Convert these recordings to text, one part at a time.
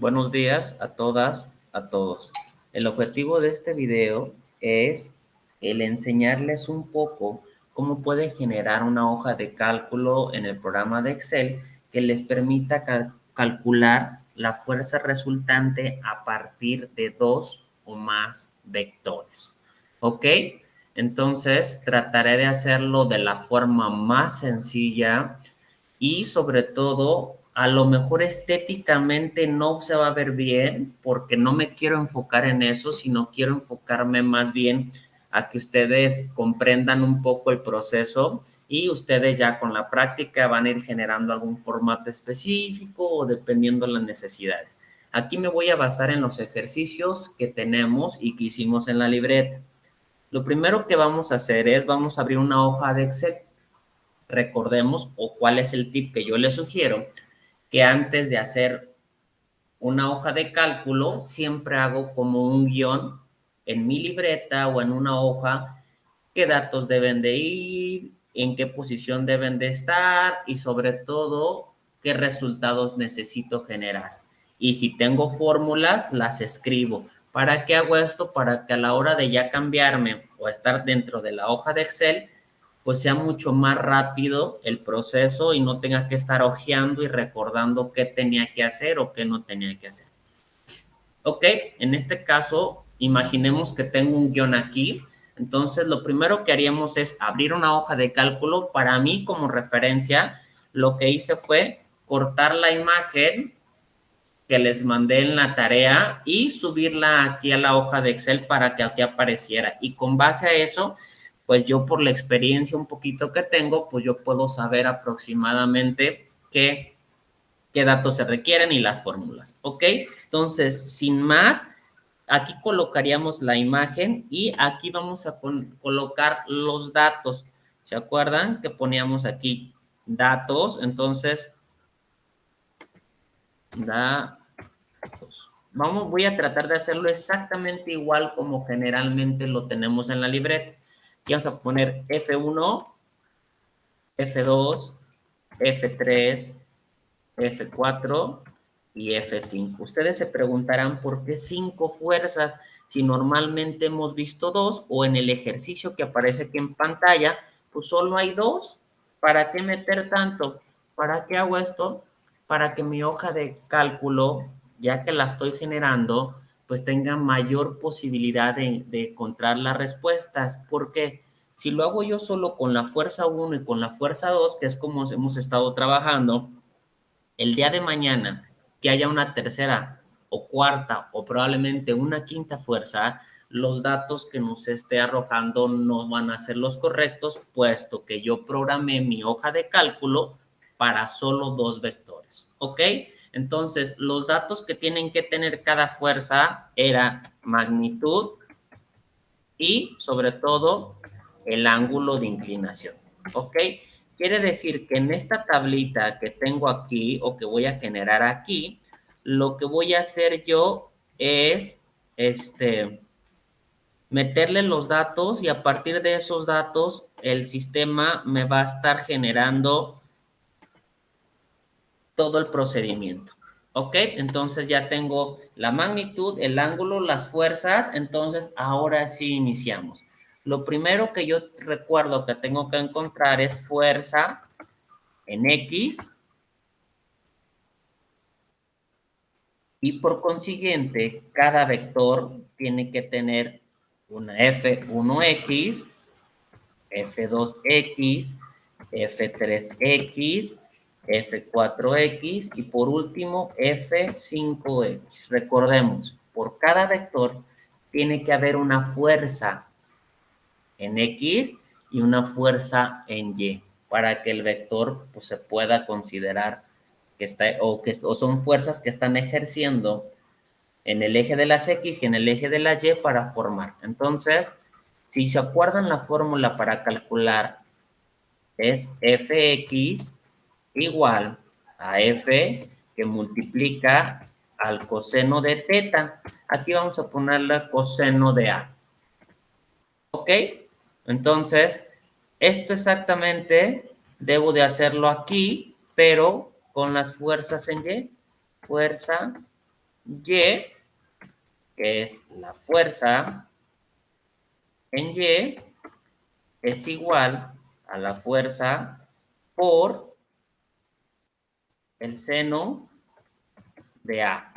Buenos días a todas, a todos. El objetivo de este video es el enseñarles un poco cómo puede generar una hoja de cálculo en el programa de Excel que les permita calcular la fuerza resultante a partir de dos o más vectores. ¿Ok? Entonces trataré de hacerlo de la forma más sencilla y sobre todo, a lo mejor estéticamente no se va a ver bien porque no me quiero enfocar en eso, sino quiero enfocarme más bien a que ustedes comprendan un poco el proceso y ustedes ya con la práctica van a ir generando algún formato específico o dependiendo de las necesidades. Aquí me voy a basar en los ejercicios que tenemos y que hicimos en la libreta. Lo primero que vamos a hacer es, vamos a abrir una hoja de Excel. Recordemos, o cuál es el tip que yo les sugiero, que antes de hacer una hoja de cálculo, siempre hago como un guión en mi libreta o en una hoja, qué datos deben de ir, en qué posición deben de estar y sobre todo, qué resultados necesito generar. Y si tengo fórmulas, las escribo. ¿Para qué hago esto? Para que a la hora de ya cambiarme o estar dentro de la hoja de Excel, pues sea mucho más rápido el proceso y no tenga que estar hojeando y recordando qué tenía que hacer o qué no tenía que hacer. Ok, en este caso, imaginemos que tengo un guión aquí. Entonces, lo primero que haríamos es abrir una hoja de cálculo. Para mí, como referencia, lo que hice fue cortar la imagen que les mandé en la tarea y subirla aquí a la hoja de Excel para que aquí apareciera. Y con base a eso, pues yo por la experiencia un poquito que tengo, pues yo puedo saber aproximadamente qué datos se requieren y las fórmulas, ¿ok? Entonces, sin más, aquí colocaríamos la imagen y aquí vamos a colocar los datos. ¿Se acuerdan que poníamos aquí datos? Entonces, voy a tratar de hacerlo exactamente igual como generalmente lo tenemos en la libreta. Aquí vamos a poner F1, F2, F3, F4 y F5. Ustedes se preguntarán por qué 5 fuerzas si normalmente hemos visto 2 o en el ejercicio que aparece aquí en pantalla, pues solo hay 2. ¿Para qué meter tanto? ¿Para qué hago esto? Para que mi hoja de cálculo, ya que la estoy generando, pues tenga mayor posibilidad de encontrar las respuestas. ¿Por qué? Si lo hago yo solo con la fuerza 1 y con la fuerza 2, que es como hemos estado trabajando, el día de mañana que haya una tercera o cuarta o probablemente una quinta fuerza, los datos que nos esté arrojando no van a ser los correctos, puesto que yo programé mi hoja de cálculo para solo dos vectores, ¿ok? Entonces, los datos que tienen que tener cada fuerza era magnitud y, sobre todo, el ángulo de inclinación, ¿ok? Quiere decir que en esta tablita que tengo aquí o que voy a generar aquí, lo que voy a hacer yo es meterle los datos y a partir de esos datos el sistema me va a estar generando todo el procedimiento. ¿Ok? Entonces ya tengo la magnitud, el ángulo, las fuerzas. Entonces ahora sí iniciamos. Lo primero que yo recuerdo que tengo que encontrar es fuerza en X y por consiguiente cada vector tiene que tener una F1X, F2X, F3X, F4X y por último F5X. Recordemos, por cada vector tiene que haber una fuerza en X y una fuerza en Y para que el vector pues, se pueda considerar que está o son fuerzas que están ejerciendo en el eje de las X y en el eje de la Y para formar. Entonces, si se acuerdan la fórmula para calcular es Fx igual a F que multiplica al coseno de teta. Aquí vamos a ponerle coseno de A. ¿Ok? Entonces, esto exactamente debo de hacerlo aquí, pero con las fuerzas en Y. Fuerza Y, que es la fuerza en Y, es igual a la fuerza por el seno de A.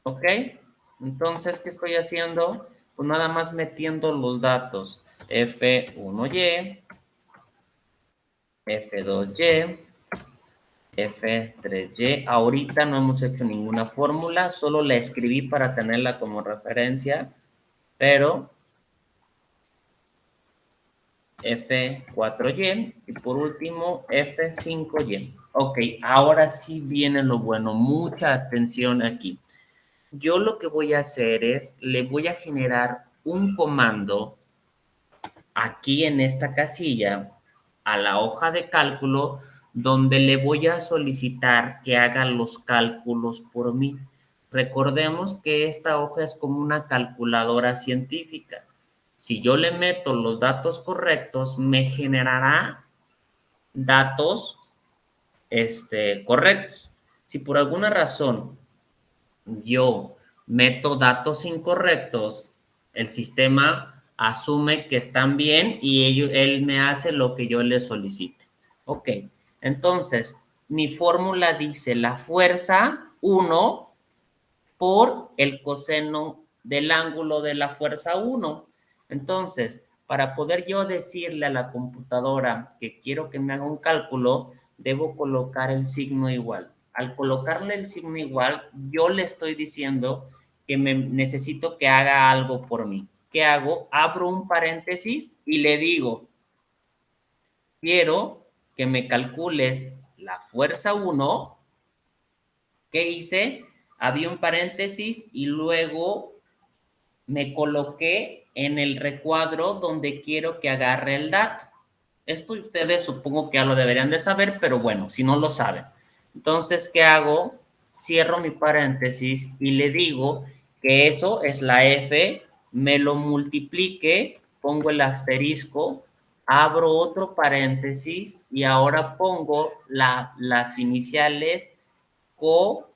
¿Ok? Entonces, ¿qué estoy haciendo? Pues nada más metiendo los datos. F1Y, F2Y, F3Y. Ahorita no hemos hecho ninguna fórmula, solo la escribí para tenerla como referencia, pero F4Y y por último F5Y. Ok, ahora sí viene lo bueno, mucha atención aquí. Yo lo que voy a hacer es, le voy a generar un comando aquí en esta casilla a la hoja de cálculo donde le voy a solicitar que haga los cálculos por mí. Recordemos que esta hoja es como una calculadora científica. Si yo le meto los datos correctos, me generará datos correctos. Si por alguna razón yo meto datos incorrectos, el sistema asume que están bien y él me hace lo que yo le solicite. Ok, entonces mi fórmula dice la fuerza 1 por el coseno del ángulo de la fuerza 1. Entonces, para poder yo decirle a la computadora que quiero que me haga un cálculo, debo colocar el signo igual. Al colocarle el signo igual, yo le estoy diciendo que necesito que haga algo por mí. ¿Qué hago? Abro un paréntesis y le digo, quiero que me calcules la fuerza 1. ¿Qué hice? Había un paréntesis y luego me coloqué en el recuadro donde quiero que agarre el dato. Esto ustedes supongo que ya lo deberían de saber, pero bueno, si no lo saben. Entonces, ¿qué hago? Cierro mi paréntesis y le digo que eso es la F, me lo multiplique, pongo el asterisco, abro otro paréntesis y ahora pongo las iniciales CO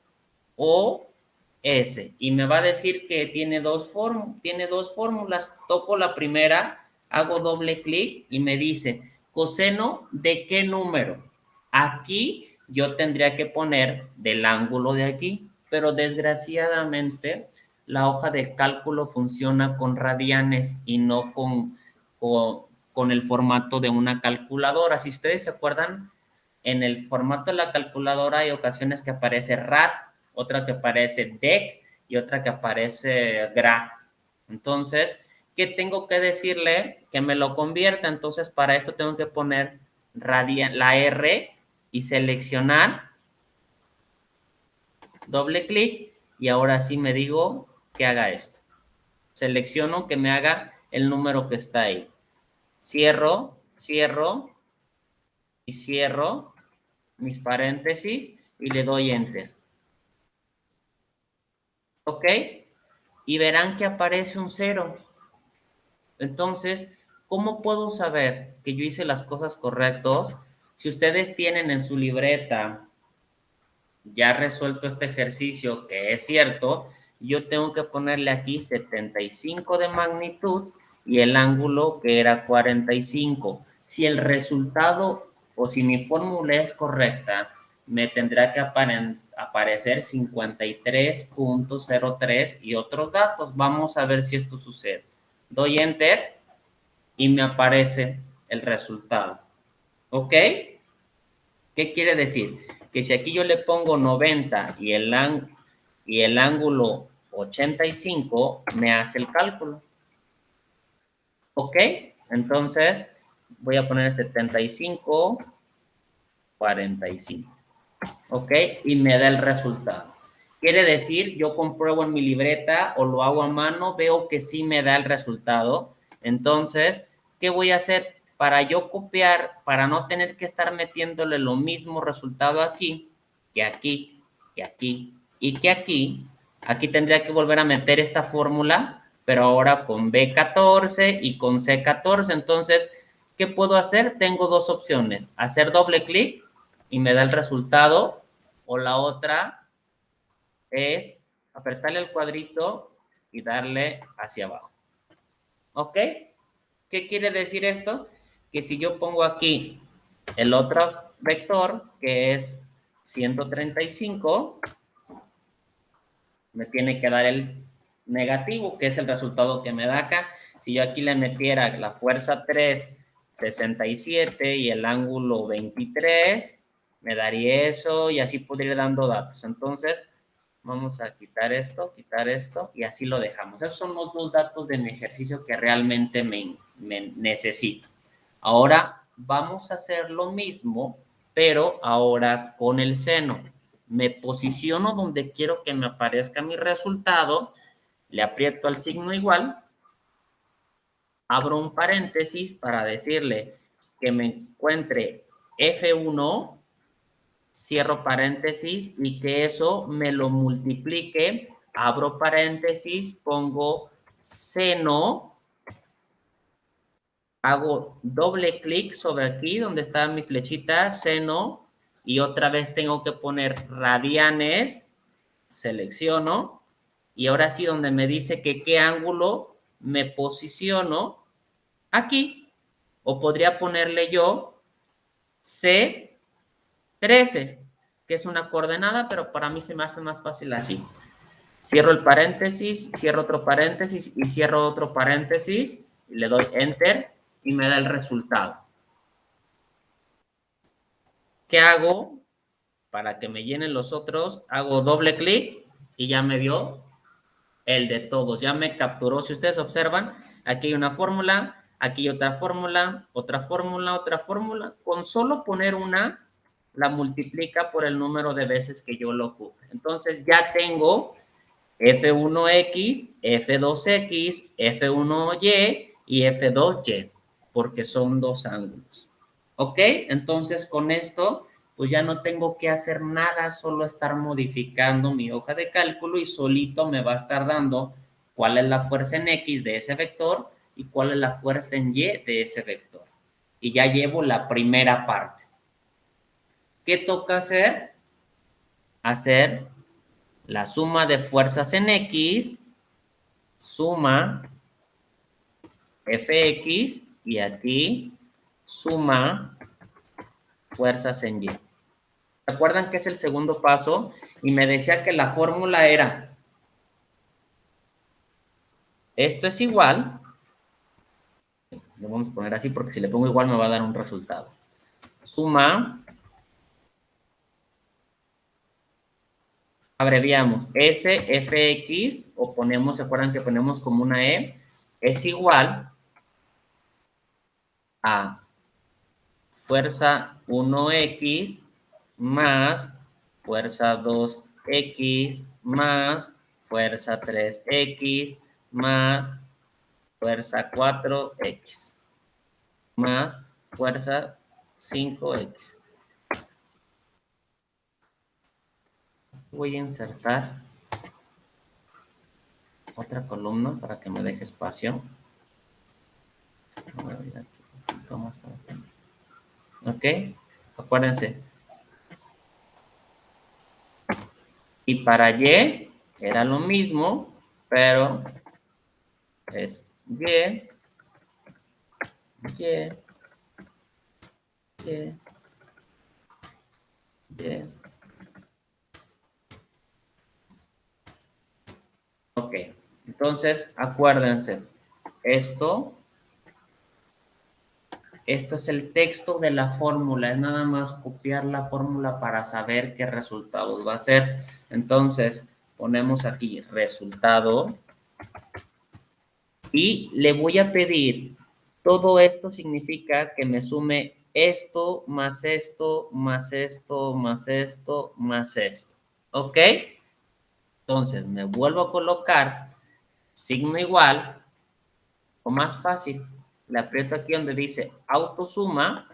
o S y me va a decir que tiene dos fórmulas. Toco la primera, hago doble clic y me dice coseno de qué número. Aquí yo tendría que poner del ángulo de aquí, pero desgraciadamente la hoja de cálculo funciona con radianes y no con el formato de una calculadora. Si ustedes se acuerdan, en el formato de la calculadora hay ocasiones que aparece rad, otra que aparece dec y otra que aparece gra. Entonces, ¿qué tengo que decirle? Que me lo convierta. Entonces, para esto tengo que poner la R y seleccionar, doble clic y ahora sí me digo que haga esto. Selecciono que me haga el número que está ahí. Cierro, cierro y cierro mis paréntesis y le doy enter. ¿Ok? Y verán que aparece un 0. Entonces, ¿cómo puedo saber que yo hice las cosas correctas? Si ustedes tienen en su libreta ya resuelto este ejercicio, que es cierto, yo tengo que ponerle aquí 75 de magnitud y el ángulo que era 45. Si el resultado o si mi fórmula es correcta, me tendrá que aparecer 53.03 y otros datos. Vamos a ver si esto sucede. Doy enter y me aparece el resultado. ¿Ok? ¿Qué quiere decir? Que si aquí yo le pongo 90 y el ángulo 85, me hace el cálculo. ¿Ok? Entonces, voy a poner 75, 45. ¿Ok? Y me da el resultado. Quiere decir, yo compruebo en mi libreta o lo hago a mano, veo que sí me da el resultado. Entonces, ¿qué voy a hacer? Para yo copiar, para no tener que estar metiéndole lo mismo resultado aquí, que aquí, que aquí y que aquí tendría que volver a meter esta fórmula, pero ahora con B14 y con C14. Entonces, ¿qué puedo hacer? Tengo dos opciones, hacer doble clic y me da el resultado o la otra es apretarle el cuadrito y darle hacia abajo. ¿Ok? ¿Qué quiere decir esto? Que si yo pongo aquí el otro vector, que es 135, me tiene que dar el negativo, que es el resultado que me da acá. Si yo aquí le metiera la fuerza 3, 67 y el ángulo 23, me daría eso y así podría ir dando datos. Entonces, vamos a quitar esto y así lo dejamos. Esos son los dos datos de mi ejercicio que realmente me necesito. Ahora vamos a hacer lo mismo, pero ahora con el seno. Me posiciono donde quiero que me aparezca mi resultado, le aprieto al signo igual, abro un paréntesis para decirle que me encuentre F1, cierro paréntesis y que eso me lo multiplique, abro paréntesis, pongo seno, hago doble clic sobre aquí donde está mi flechita, seno, y otra vez tengo que poner radianes, selecciono, y ahora sí donde me dice que qué ángulo me posiciono, aquí, o podría ponerle yo C13, que es una coordenada, pero para mí se me hace más fácil así. Cierro el paréntesis, cierro otro paréntesis y cierro otro paréntesis, y le doy Enter y me da el resultado. ¿Qué hago? Para que me llenen los otros, hago doble clic y ya me dio el de todos, ya me capturó. Si ustedes observan, aquí hay una fórmula, aquí hay otra fórmula, otra fórmula, otra fórmula. Con solo poner una, la multiplica por el número de veces que yo lo ocupe. Entonces ya tengo F1X, F2X, F1Y y F2Y, porque son dos ángulos. ¿Ok? Entonces con esto, pues ya no tengo que hacer nada, solo estar modificando mi hoja de cálculo y solito me va a estar dando cuál es la fuerza en X de ese vector y cuál es la fuerza en Y de ese vector. Y ya llevo la primera parte. ¿Qué toca hacer? Hacer la suma de fuerzas en X, suma Fx y aquí suma fuerzas en Y. ¿Recuerdan que es el segundo paso? Y me decía que la fórmula era, esto es igual, lo vamos a poner así porque si le pongo igual me va a dar un resultado. Suma, abreviamos SFX, o ponemos, ¿se acuerdan que ponemos como una E? Es igual a fuerza 1X más fuerza 2X más fuerza 3X más fuerza 4X más fuerza 5X. Voy a insertar otra columna para que me deje espacio. Voy a abrir aquí un poquito más para acá. ¿Ok? Acuérdense. Y para Y era lo mismo, pero es Y, Y, Y, Y. Ok, entonces acuérdense, esto es el texto de la fórmula, es nada más copiar la fórmula para saber qué resultados va a ser. Entonces, ponemos aquí resultado y le voy a pedir, todo esto significa que me sume esto, más esto, más esto, más esto, más esto. ¿Ok? Entonces, me vuelvo a colocar signo igual, o más fácil, le aprieto aquí donde dice autosuma,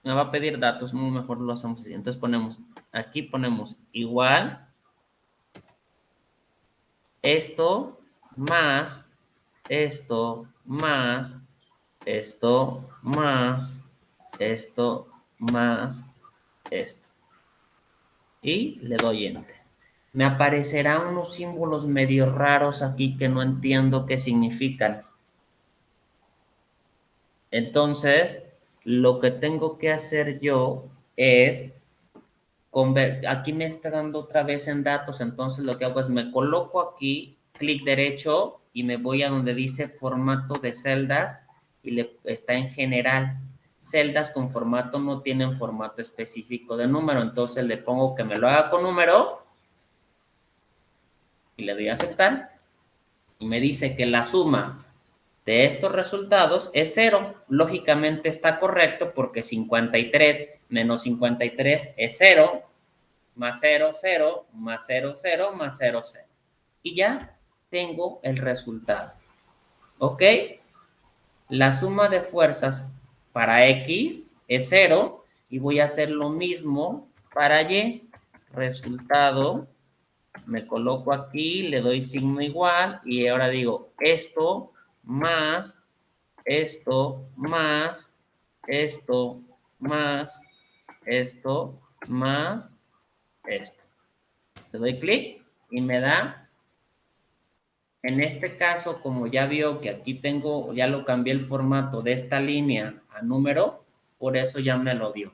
me va a pedir datos, muy mejor lo hacemos así. Entonces ponemos, aquí ponemos igual, esto más, esto más, esto más, esto más, esto. Y le doy Enter. Me aparecerán unos símbolos medio raros aquí que no entiendo qué significan. Entonces, lo que tengo que hacer yo es aquí me está dando otra vez en datos, entonces lo que hago es me coloco aquí, clic derecho y me voy a donde dice formato de celdas y está en general. Celdas con formato no tienen formato específico de número, entonces le pongo que me lo haga con número y le doy a aceptar y me dice que la suma de estos resultados es 0. Lógicamente está correcto porque 53 menos 53 es 0. Más 0, 0, más 0, 0, más 0, 0. Y ya tengo el resultado. ¿Ok? La suma de fuerzas para X es 0 y voy a hacer lo mismo para Y. Resultado, me coloco aquí, le doy signo igual y ahora digo esto más, esto más, esto más, esto más, esto. Le doy clic y me da, en este caso, como ya vio que aquí tengo, ya lo cambié el formato de esta línea a número, por eso ya me lo dio.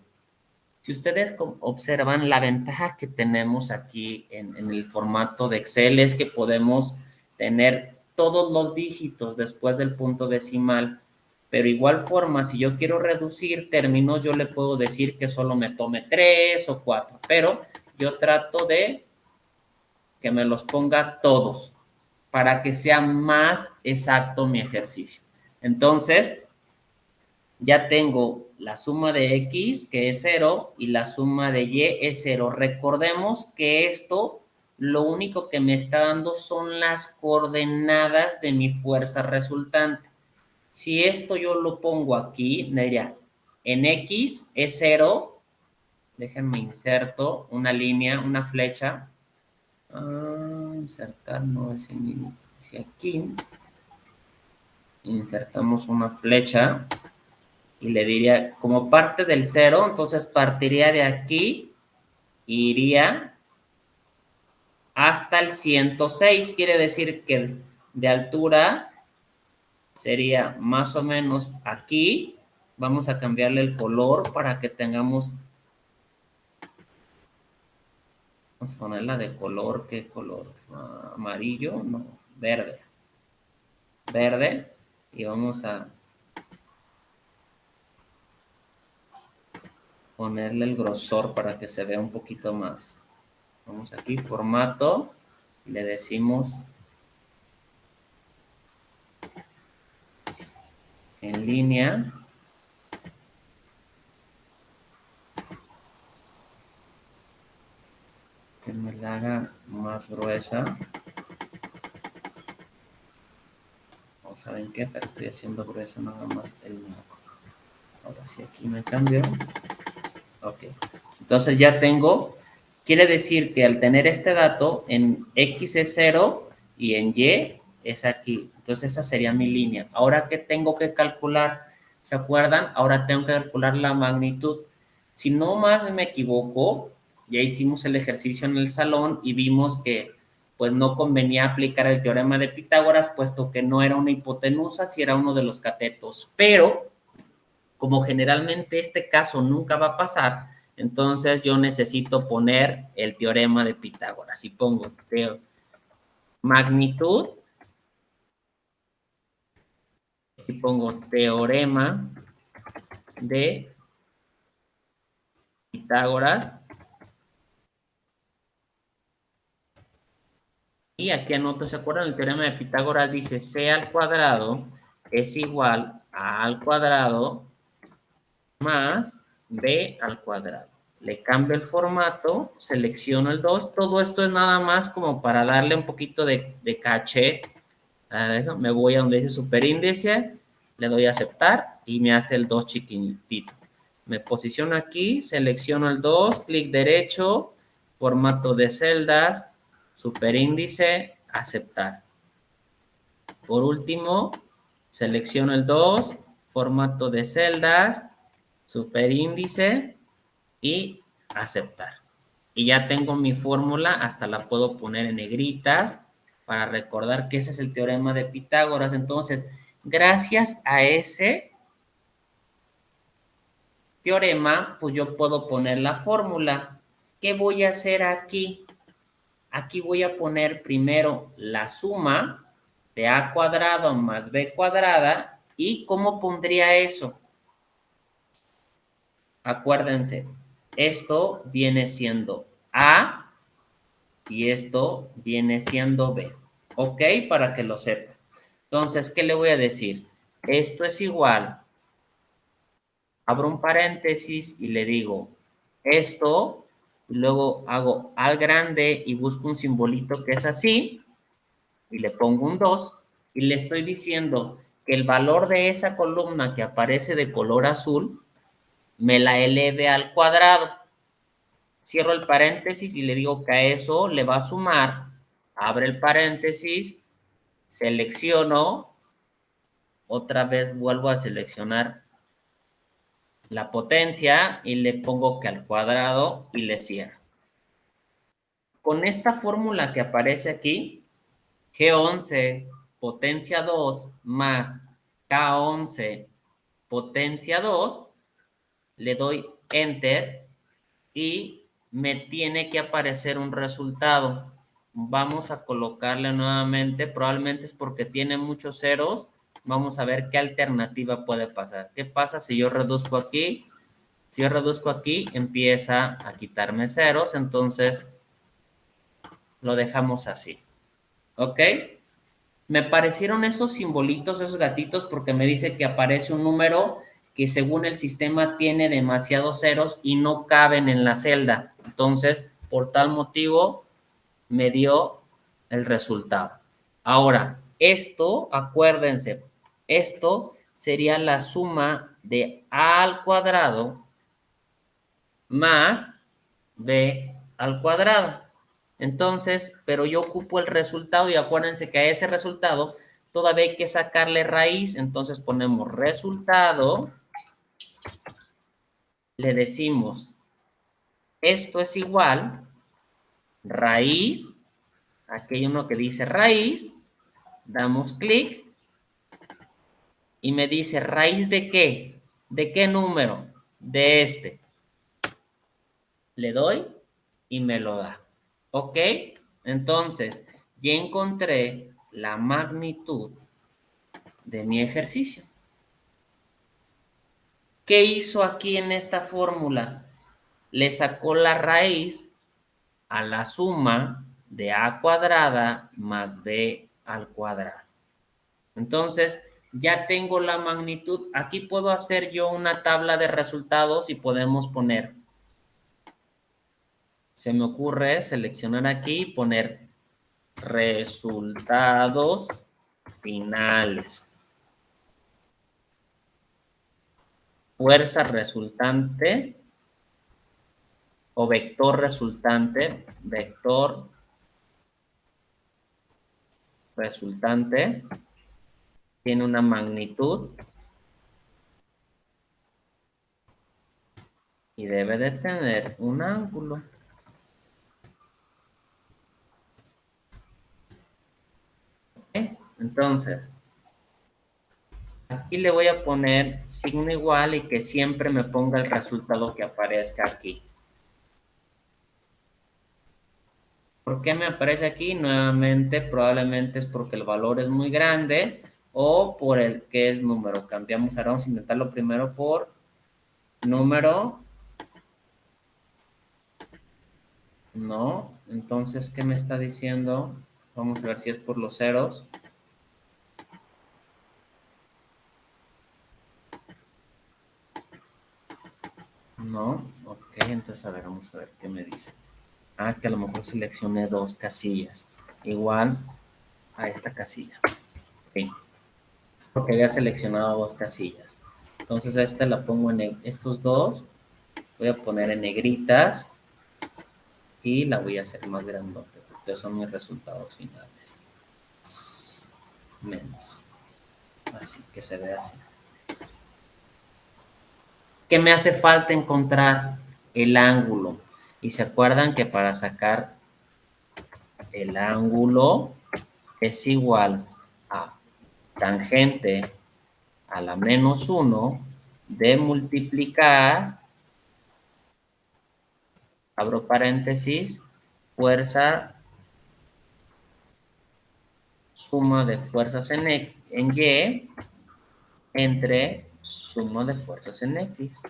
Si ustedes observan, la ventaja que tenemos aquí en el formato de Excel es que podemos tener todos los dígitos después del punto decimal, pero igual forma, si yo quiero reducir términos, yo le puedo decir que solo me tome 3 o 4, pero yo trato de que me los ponga todos para que sea más exacto mi ejercicio. Entonces, ya tengo la suma de X, que es 0, y la suma de Y es 0. Recordemos que esto, lo único que me está dando son las coordenadas de mi fuerza resultante. Si esto yo lo pongo aquí, me diría, en X es 0, déjenme inserto una línea, una flecha, insertar no es en, si aquí insertamos una flecha y le diría como parte del 0, entonces partiría de aquí e iría hasta el 106, quiere decir que de altura sería más o menos aquí. Vamos a cambiarle el color para que tengamos, vamos a ponerla de color, ¿qué color? Amarillo, no, verde. Verde, y vamos a ponerle el grosor para que se vea un poquito más. Vamos aquí, formato, le decimos en línea. Que me la haga más gruesa. O saben qué, pero estoy haciendo gruesa nada más el marco. Ahora sí, aquí me cambio. Ok. Entonces ya tengo, quiere decir que al tener este dato, en X es 0 y en Y es aquí. Entonces esa sería mi línea. Ahora, ¿qué tengo que calcular? ¿Se acuerdan? Ahora tengo que calcular la magnitud. Si no más me equivoco, ya hicimos el ejercicio en el salón y vimos que pues no convenía aplicar el teorema de Pitágoras, puesto que no era una hipotenusa, si era uno de los catetos. Pero como generalmente este caso nunca va a pasar, entonces yo necesito poner el teorema de Pitágoras. Y pongo magnitud y pongo teorema de Pitágoras. Y aquí anoto, ¿se acuerdan? El teorema de Pitágoras dice c al cuadrado es igual a al cuadrado más b al cuadrado. Le cambio el formato, selecciono el 2. Todo esto es nada más como para darle un poquito de caché a eso. Me voy a donde dice superíndice, le doy a aceptar y me hace el 2 chiquitito. Me posiciono aquí, selecciono el 2, clic derecho, formato de celdas, superíndice, aceptar. Por último, selecciono el 2, formato de celdas, superíndice y aceptar. Y ya tengo mi fórmula, hasta la puedo poner en negritas para recordar que ese es el teorema de Pitágoras. Entonces, gracias a ese teorema, pues yo puedo poner la fórmula. ¿Qué voy a hacer aquí? Aquí voy a poner primero la suma de a cuadrado más b cuadrada. ¿Y cómo pondría eso? Acuérdense, esto viene siendo a y esto viene siendo b. ¿Ok? Para que lo sepan. Entonces, ¿qué le voy a decir? Esto es igual. Abro un paréntesis y le digo esto, y luego hago al grande y busco un simbolito que es así, y le pongo un 2, y le estoy diciendo que el valor de esa columna que aparece de color azul, me la eleve al cuadrado. Cierro el paréntesis y le digo que a eso le va a sumar, abre el paréntesis, selecciono, otra vez vuelvo a seleccionar la potencia y le pongo que al cuadrado y le cierro. Con esta fórmula que aparece aquí, G11 potencia 2 más K11 potencia 2, le doy Enter y me tiene que aparecer un resultado. Vamos a colocarle nuevamente, probablemente es porque tiene muchos ceros. Vamos a ver qué alternativa puede pasar. ¿Qué pasa si yo reduzco aquí? Si yo reduzco aquí, empieza a quitarme ceros, entonces lo dejamos así. ¿Ok? Me parecieron esos simbolitos, esos gatitos, porque me dice que aparece un número que según el sistema tiene demasiados ceros y no caben en la celda. Entonces, por tal motivo, me dio el resultado. Ahora, esto, acuérdense, esto sería la suma de a al cuadrado más b al cuadrado. Entonces, pero yo ocupo el resultado y acuérdense que a ese resultado todavía hay que sacarle raíz. Entonces ponemos resultado, le decimos esto es igual, raíz, aquí hay uno que dice raíz, damos clic y me dice raíz de qué, de qué número, de este. Le doy y me lo da. ¿Ok? Entonces, ya encontré la magnitud de mi ejercicio. ¿Qué hizo aquí en esta fórmula? Le sacó la raíz a la suma de a cuadrada más b al cuadrado. Entonces, ya tengo la magnitud. Aquí puedo hacer yo una tabla de resultados y podemos poner, se me ocurre seleccionar aquí y poner resultados finales. Fuerza resultante o vector resultante, vector resultante tiene una magnitud y debe de tener un ángulo. ¿Okay? Entonces, aquí le voy a poner signo igual y que siempre me ponga el resultado que aparezca aquí. ¿Por qué me aparece aquí? Nuevamente, probablemente es porque el valor es muy grande o por el que es número. Cambiamos, ahora vamos a intentarlo primero por número. No, entonces, ¿qué me está diciendo? Vamos a ver si es por los ceros. No, ok, entonces a ver, vamos a ver qué me dice. Ah, es que a lo mejor seleccioné dos casillas, igual a esta casilla. Sí, es porque había seleccionado dos casillas. Entonces a esta la pongo en estos dos, voy a poner en negritas y la voy a hacer más grandote, porque son mis resultados finales. Menos. Así que se ve así. ¿Qué me hace falta encontrar? El ángulo. Y se acuerdan que para sacar el ángulo es igual a tangente a la menos 1 de multiplicar, abro paréntesis, fuerza, suma de fuerzas en Y entre suma de fuerzas en X.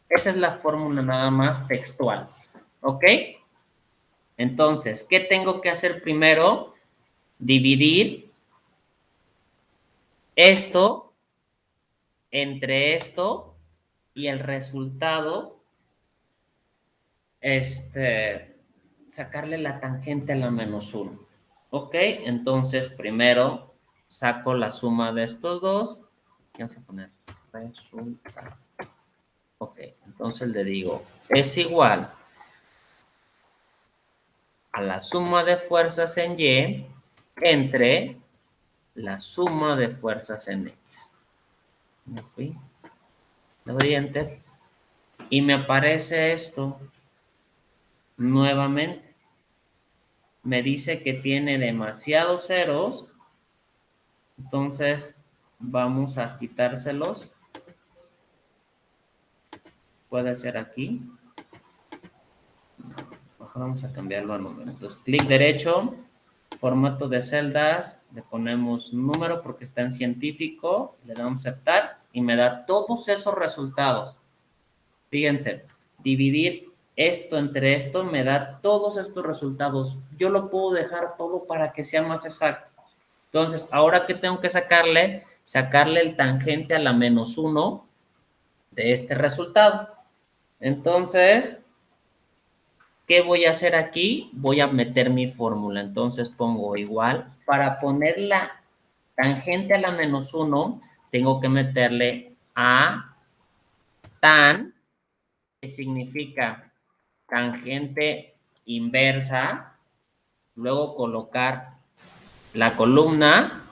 Esa es la fórmula nada más textual. ¿Ok? Entonces, ¿qué tengo que hacer primero? Dividir esto entre esto y el resultado, sacarle la tangente a la menos 1. ¿Ok? Entonces, primero saco la suma de estos dos. ¿Qué vamos a poner? Resultado. Ok, entonces le digo, es igual a la suma de fuerzas en Y entre la suma de fuerzas en X. Me fui, le doy Enter y me aparece esto nuevamente. Me dice que tiene demasiados ceros, entonces vamos a quitárselos. Puede ser aquí. Mejor vamos a cambiarlo a número. Entonces, clic derecho, formato de celdas, le ponemos número porque está en científico, le damos a aceptar y me da todos esos resultados. Fíjense, dividir esto entre esto me da todos estos resultados. Yo lo puedo dejar todo para que sea más exacto. Entonces, ahora que tengo que sacarle, sacarle el tangente a la menos 1 de este resultado. Entonces, ¿qué voy a hacer aquí? Voy a meter mi fórmula. Entonces pongo igual. Para poner la tangente a la menos 1, tengo que meterle a tan, que significa tangente inversa, luego colocar la columna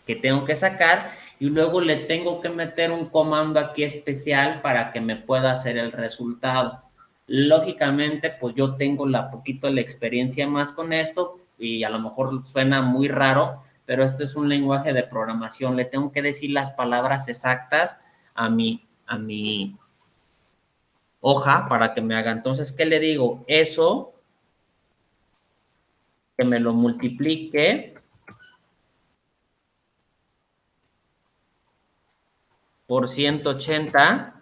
que tengo que sacar y luego le tengo que meter un comando aquí especial para que me pueda hacer el resultado. Lógicamente, pues yo tengo poquito la experiencia más con esto y a lo mejor suena muy raro, pero esto es un lenguaje de programación. Le tengo que decir las palabras exactas a mi hoja para que me haga. Entonces, ¿qué le digo? Eso, que me lo multiplique por 180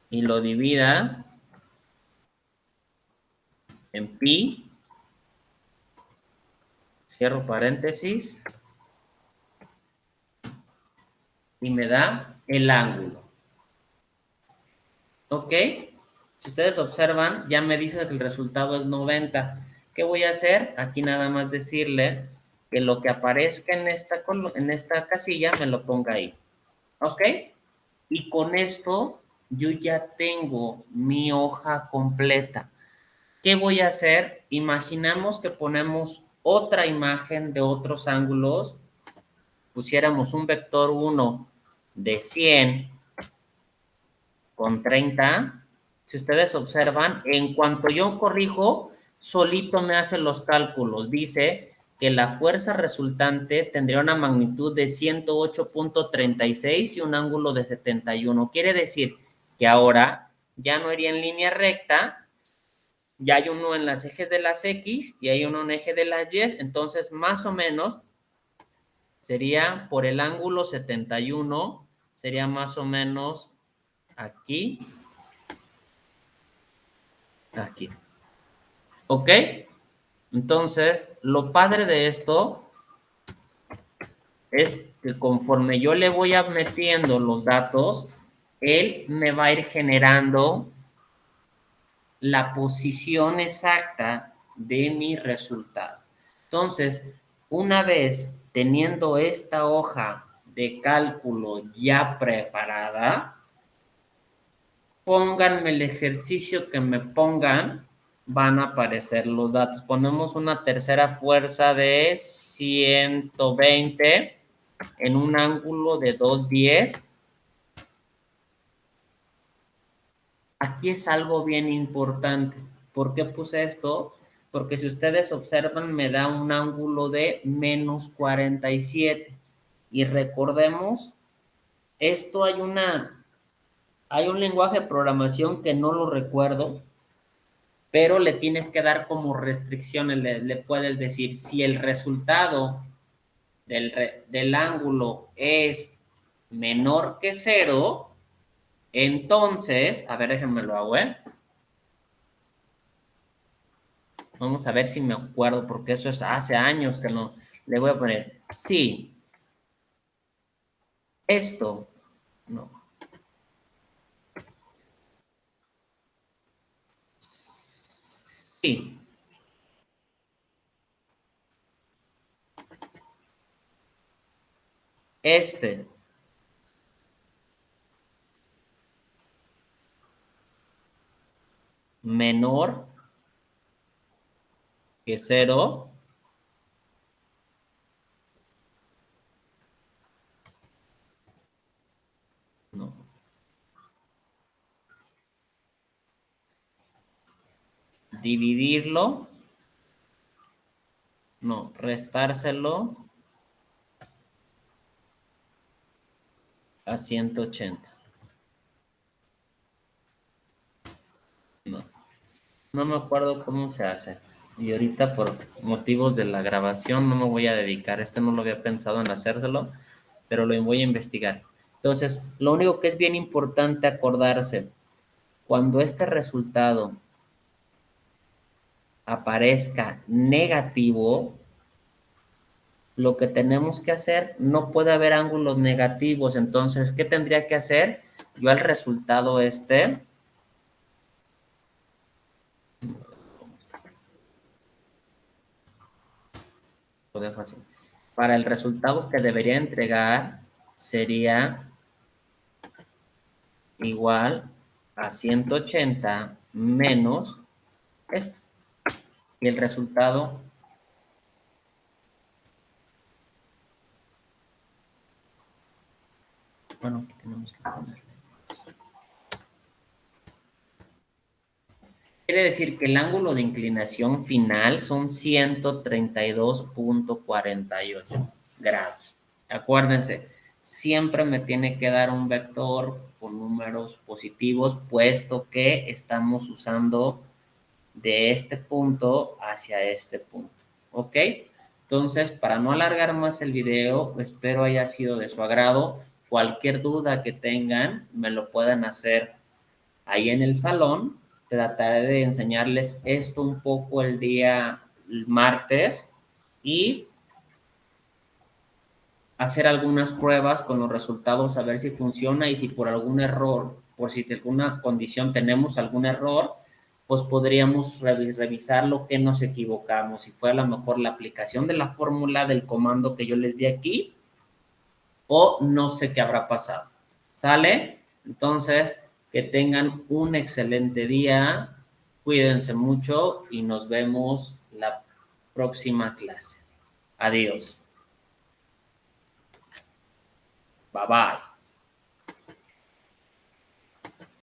y lo divida en pi, cierro paréntesis, y me da el ángulo. ¿Ok? Si ustedes observan, ya me dice que el resultado es 90. ¿Qué voy a hacer? Aquí nada más decirle que lo que aparezca en esta casilla me lo ponga ahí. ¿Ok? Y con esto yo ya tengo mi hoja completa. ¿Qué voy a hacer? Imaginamos que ponemos otra imagen de otros ángulos. Pusiéramos un vector 1 de 100 con 30. Si ustedes observan, en cuanto yo corrijo, solito me hace los cálculos. Dice que la fuerza resultante tendría una magnitud de 108.36 y un ángulo de 71. Quiere decir que ahora ya no iría en línea recta, ya hay uno en los ejes de las X y hay uno en eje de las Y, entonces más o menos sería por el ángulo 71, sería más o menos aquí, aquí. ¿Ok? Entonces, lo padre de esto es que conforme yo le voy metiendo los datos, él me va a ir generando la posición exacta de mi resultado. Entonces, una vez teniendo esta hoja de cálculo ya preparada, pónganme el ejercicio que me pongan, van a aparecer los datos. Ponemos una tercera fuerza de 120 en un ángulo de 210. Aquí es algo bien importante. ¿Por qué puse esto? Porque si ustedes observan, me da un ángulo de menos 47. Y recordemos, esto hay un lenguaje de programación que no lo recuerdo, pero le tienes que dar como restricciones. Le puedes decir, si el resultado del ángulo es menor que cero, entonces, a ver, déjenme lo hago, ¿eh? Vamos a ver si me acuerdo, porque eso es hace años que no. Le voy a poner, sí, esto, no, sí, este menor que cero, no, dividirlo, no, restárselo a 180. No, no me acuerdo cómo se hace. Y ahorita por motivos de la grabación no me voy a dedicar. Este no lo había pensado en hacérselo, pero lo voy a investigar. Entonces, lo único que es bien importante acordarse, cuando este resultado aparezca negativo, lo que tenemos que hacer, no puede haber ángulos negativos. Entonces, ¿qué tendría que hacer? Yo al resultado lo dejo así. Para el resultado que debería entregar sería igual a 180 menos esto. Y el resultado, bueno, aquí tenemos que ponerle. Quiere decir que el ángulo de inclinación final son 132.48 grados. Acuérdense, siempre me tiene que dar un vector con números positivos, puesto que estamos usando de este punto hacia este punto. ¿Ok? Entonces, para no alargar más el video, espero haya sido de su agrado. Cualquier duda que tengan, me lo pueden hacer ahí en el salón. Trataré de enseñarles esto un poco el día martes y hacer algunas pruebas con los resultados, a ver si funciona y si por algún error, por si de alguna condición tenemos algún error, pues podríamos revisar lo que nos equivocamos, si fue a lo mejor la aplicación de la fórmula del comando que yo les di aquí o no sé qué habrá pasado. ¿Sale? Entonces, que tengan un excelente día, cuídense mucho y nos vemos la próxima clase. Adiós. Bye bye.